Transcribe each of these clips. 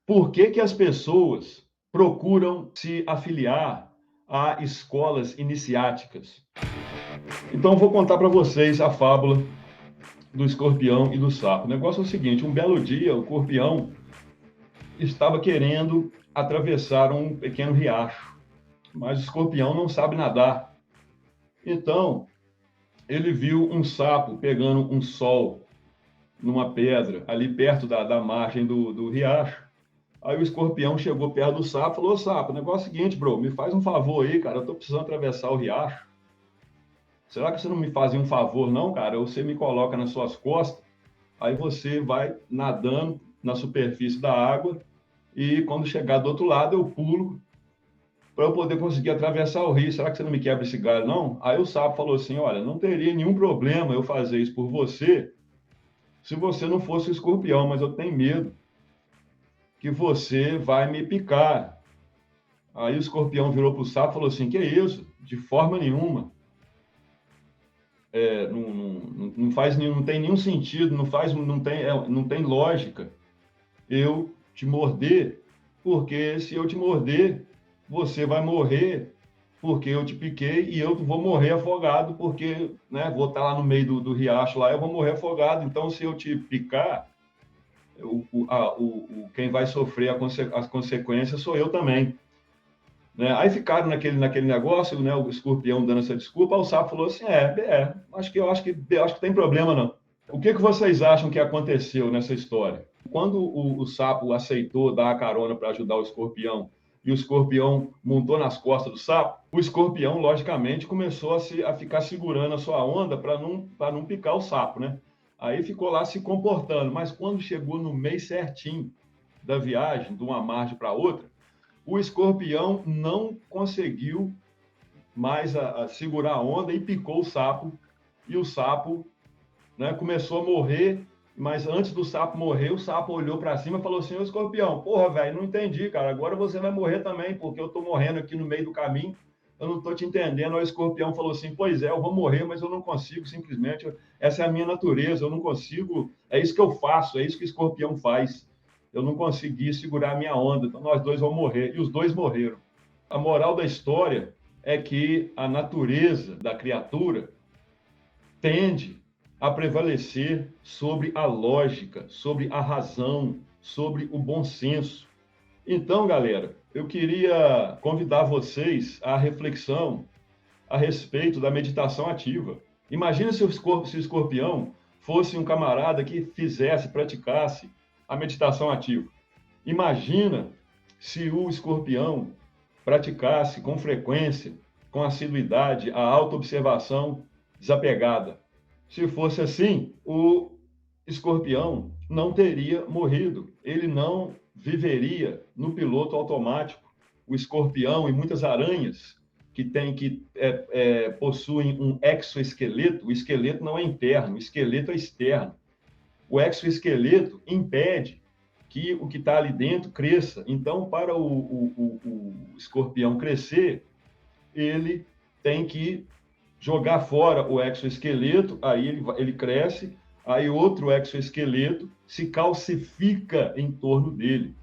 Por que que as pessoas procuram se afiliar a escolas iniciáticas? Então, eu vou contar para vocês a fábula do escorpião e do sapo. O negócio é o seguinte: um belo dia, o escorpião estava querendo atravessar um pequeno riacho, mas o escorpião não sabe nadar. Então, ele viu um sapo pegando um sol numa pedra, ali perto da margem do riacho. Aí o escorpião chegou perto do sapo e falou: Ô sapo, o negócio é o seguinte, bro, me faz um favor aí, cara, eu tô precisando atravessar o riacho. Será que você não me fazia um favor, não, cara? Você me coloca nas suas costas, aí você vai nadando na superfície da água e quando chegar do outro lado eu pulo para eu poder conseguir atravessar o rio. Será que você não me quebra esse galho, não? Aí o sapo falou assim: olha, não teria nenhum problema eu fazer isso por você se você não fosse o escorpião, mas eu tenho medo que você vai me picar. Aí o escorpião virou para o sapo e falou assim: que isso? De forma nenhuma. Não faz nenhum, não tem nenhum sentido, não tem lógica eu te morder, porque se eu te morder, você vai morrer porque eu te piquei e eu vou morrer afogado porque, né, vou estar lá no meio do riacho lá, eu vou morrer afogado. Então, se eu te picar, quem vai sofrer as consequências sou eu também. Né? Aí ficaram naquele negócio, né, o escorpião dando essa desculpa, o sapo falou assim: acho que tem problema não. O que vocês acham que aconteceu nessa história? Quando o sapo aceitou dar a carona para ajudar o escorpião e o escorpião montou nas costas do sapo, o escorpião, logicamente, começou a ficar segurando a sua onda para não picar o sapo, né? Aí ficou lá se comportando, mas quando chegou no meio certinho da viagem, de uma margem para outra, o escorpião não conseguiu mais a segurar a onda e picou o sapo, e o sapo, né, começou a morrer. Mas antes do sapo morrer, o sapo olhou para cima e falou assim: ô escorpião, porra, velho, não entendi, cara, agora você vai morrer também, porque eu tô morrendo aqui no meio do caminho, eu não tô te entendendo. Aí o escorpião falou assim: pois é, eu vou morrer, mas eu não consigo, simplesmente, essa é a minha natureza, eu não consigo, é isso que eu faço, é isso que o escorpião faz. Eu não consegui segurar a minha onda, então nós dois vamos morrer. E os dois morreram. A moral da história é que a natureza da criatura tende a prevalecer sobre a lógica, sobre a razão, sobre o bom senso. Então, galera, eu queria convidar vocês à reflexão a respeito da meditação ativa. Imagina se o escorpião fosse um camarada que praticasse a meditação ativa. Imagina se o escorpião praticasse com frequência, com assiduidade, a autoobservação desapegada. Se fosse assim, o escorpião não teria morrido, ele não viveria no piloto automático. O escorpião e muitas aranhas que possuem um exoesqueleto, o esqueleto não é interno, o esqueleto é externo. O exoesqueleto impede que o que está ali dentro cresça. Então, para o escorpião crescer, ele tem que jogar fora o exoesqueleto, aí ele cresce, aí outro exoesqueleto se calcifica em torno dele.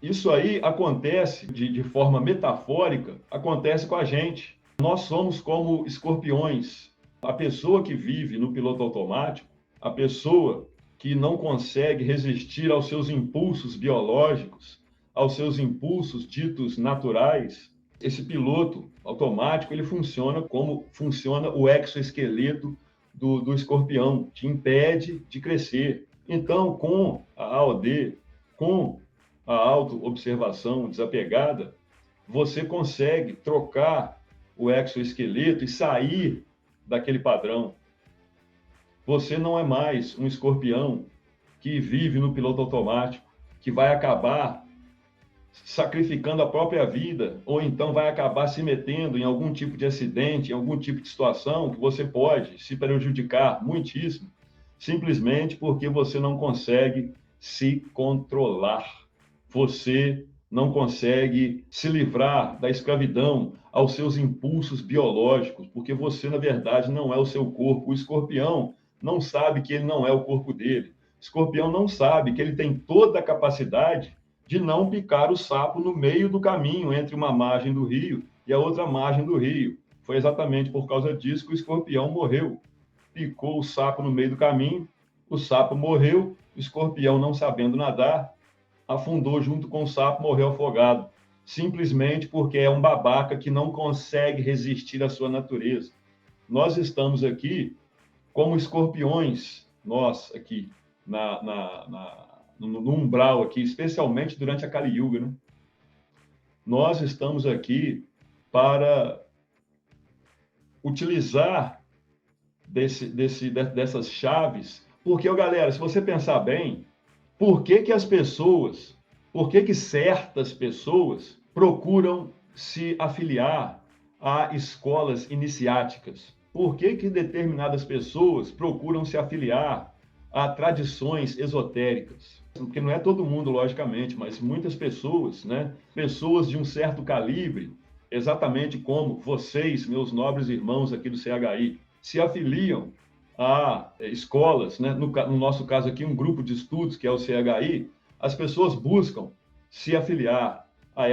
Isso aí acontece de forma metafórica, acontece com a gente. Nós somos como escorpiões. A pessoa que vive no piloto automático, a pessoa que não consegue resistir aos seus impulsos biológicos, aos seus impulsos ditos naturais, esse piloto automático, ele funciona como funciona o exoesqueleto do escorpião, te impede de crescer. Então, com a AOD, com a autoobservação desapegada, você consegue trocar o exoesqueleto e sair daquele padrão. Você não é mais um escorpião que vive no piloto automático, que vai acabar sacrificando a própria vida, ou então vai acabar se metendo em algum tipo de acidente, em algum tipo de situação que você pode se prejudicar muitíssimo, simplesmente porque você não consegue se controlar. Você não consegue se livrar da escravidão aos seus impulsos biológicos, porque você, na verdade, não é o seu corpo. O escorpião não sabe que ele não é o corpo dele. O escorpião não sabe que ele tem toda a capacidade de não picar o sapo no meio do caminho entre uma margem do rio e a outra margem do rio. Foi exatamente por causa disso que o escorpião morreu. Picou o sapo no meio do caminho, o sapo morreu, o escorpião, não sabendo nadar, afundou junto com o sapo, morreu afogado. Simplesmente porque é um babaca que não consegue resistir à sua natureza. Nós estamos aqui como escorpiões, nós aqui, no umbral aqui, especialmente durante a Kali Yuga, né? Nós estamos aqui para utilizar dessas chaves, porque, galera, se você pensar bem, por que certas pessoas procuram se afiliar a escolas iniciáticas? Por que determinadas pessoas procuram se afiliar a tradições esotéricas? Porque não é todo mundo, logicamente, mas muitas pessoas, né? Pessoas de um certo calibre, exatamente como vocês, meus nobres irmãos aqui do CHI, se afiliam a escolas, né? No nosso caso aqui, um grupo de estudos, que é o CHI, as pessoas buscam se afiliar a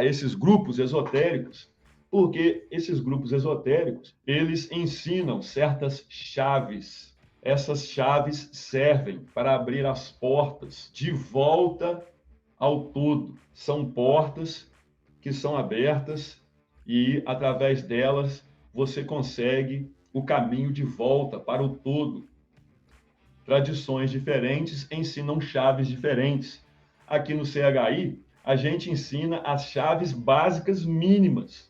esses grupos esotéricos, porque esses grupos esotéricos, eles ensinam certas chaves. Essas chaves servem para abrir as portas de volta ao todo. São portas que são abertas e, através delas, você consegue o caminho de volta para o todo. Tradições diferentes ensinam chaves diferentes. Aqui no CHI, a gente ensina as chaves básicas mínimas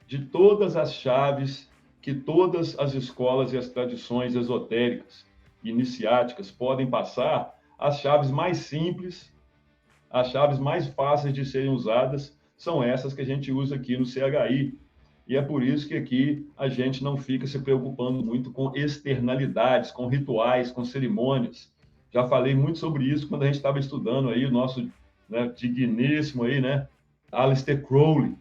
de todas as chaves que todas as escolas e as tradições esotéricas iniciáticas podem passar, as chaves mais simples, as chaves mais fáceis de serem usadas, são essas que a gente usa aqui no CHI. E é por isso que aqui a gente não fica se preocupando muito com externalidades, com rituais, com cerimônias. Já falei muito sobre isso quando a gente estava estudando aí o nosso, né, digníssimo aí, né, Aleister Crowley,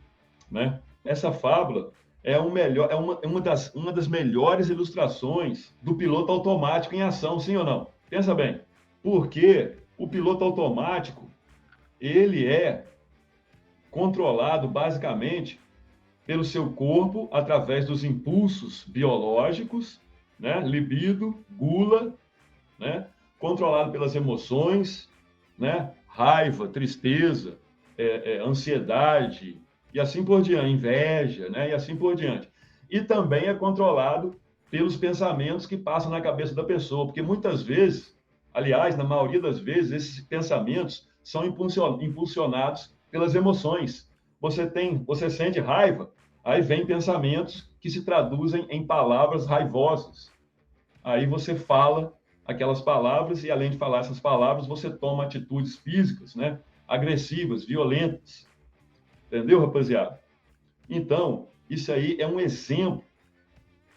né? Essa fábula é uma das melhores ilustrações do piloto automático em ação, sim ou não? Pensa bem, porque o piloto automático, ele é controlado basicamente pelo seu corpo através dos impulsos biológicos, né? Libido, gula, né? Controlado pelas emoções, né? Raiva, tristeza, ansiedade, e assim por diante, inveja, né? E assim por diante. E também é controlado pelos pensamentos que passam na cabeça da pessoa, porque muitas vezes, aliás, na maioria das vezes, esses pensamentos são impulsionados pelas emoções. Você sente raiva, aí vem pensamentos que se traduzem em palavras raivosas. Aí você fala aquelas palavras e, além de falar essas palavras, você toma atitudes físicas, né? Agressivas, violentas. Entendeu, rapaziada? Então, isso aí é um exemplo,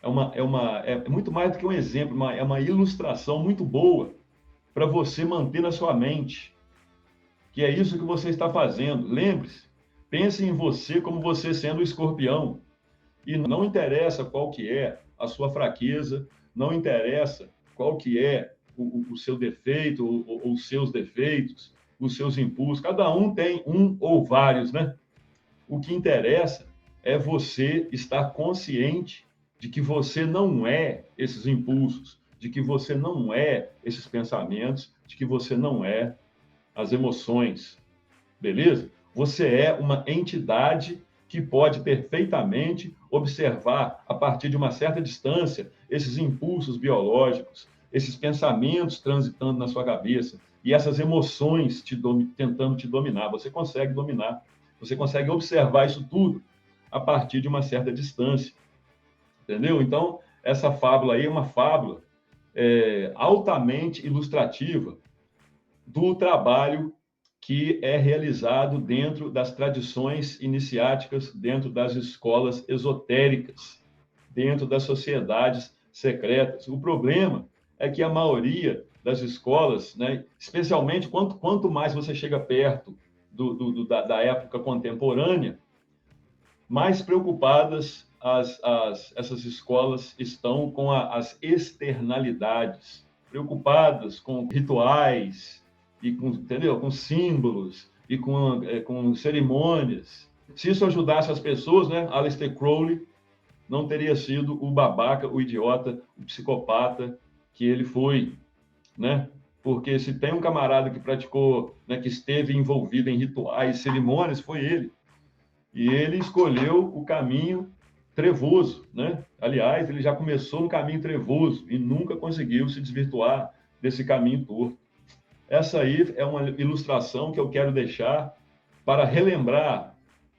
é muito mais do que um exemplo, é uma ilustração muito boa para você manter na sua mente, que é isso que você está fazendo. Lembre-se, pense em você como você sendo o escorpião, e não interessa qual que é a sua fraqueza, não interessa qual que é o seu defeito, ou os seus defeitos, os seus impulsos, cada um tem um ou vários, né? O que interessa é você estar consciente de que você não é esses impulsos, de que você não é esses pensamentos, de que você não é as emoções, beleza? Você é uma entidade que pode perfeitamente observar, a partir de uma certa distância, esses impulsos biológicos, esses pensamentos transitando na sua cabeça e essas emoções tentando te dominar. Você consegue dominar. Você consegue observar isso tudo a partir de uma certa distância, entendeu? Então, essa fábula aí é uma fábula altamente ilustrativa do trabalho que é realizado dentro das tradições iniciáticas, dentro das escolas esotéricas, dentro das sociedades secretas. O problema é que a maioria das escolas, né, especialmente quanto mais você chega perto da época contemporânea, mais preocupadas essas escolas estão com as externalidades, preocupadas com rituais, e com, entendeu? Com símbolos e com cerimônias. Se isso ajudasse as pessoas, né? Aleister Crowley não teria sido o babaca, o idiota, o psicopata que ele foi, né? Porque se tem um camarada que praticou, né, que esteve envolvido em rituais, cerimônias, foi ele. E ele escolheu o caminho trevoso, né? Aliás, ele já começou no caminho trevoso e nunca conseguiu se desvirtuar desse caminho torto. Essa aí é uma ilustração que eu quero deixar para relembrar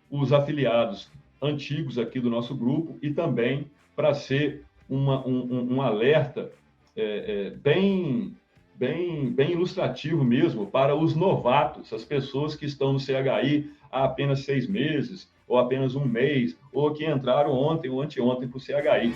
os afiliados antigos aqui do nosso grupo e também para ser um alerta bem ilustrativo mesmo para os novatos, as pessoas que estão no CHI há apenas 6 meses, ou apenas um mês, ou que entraram ontem ou anteontem para o CHI.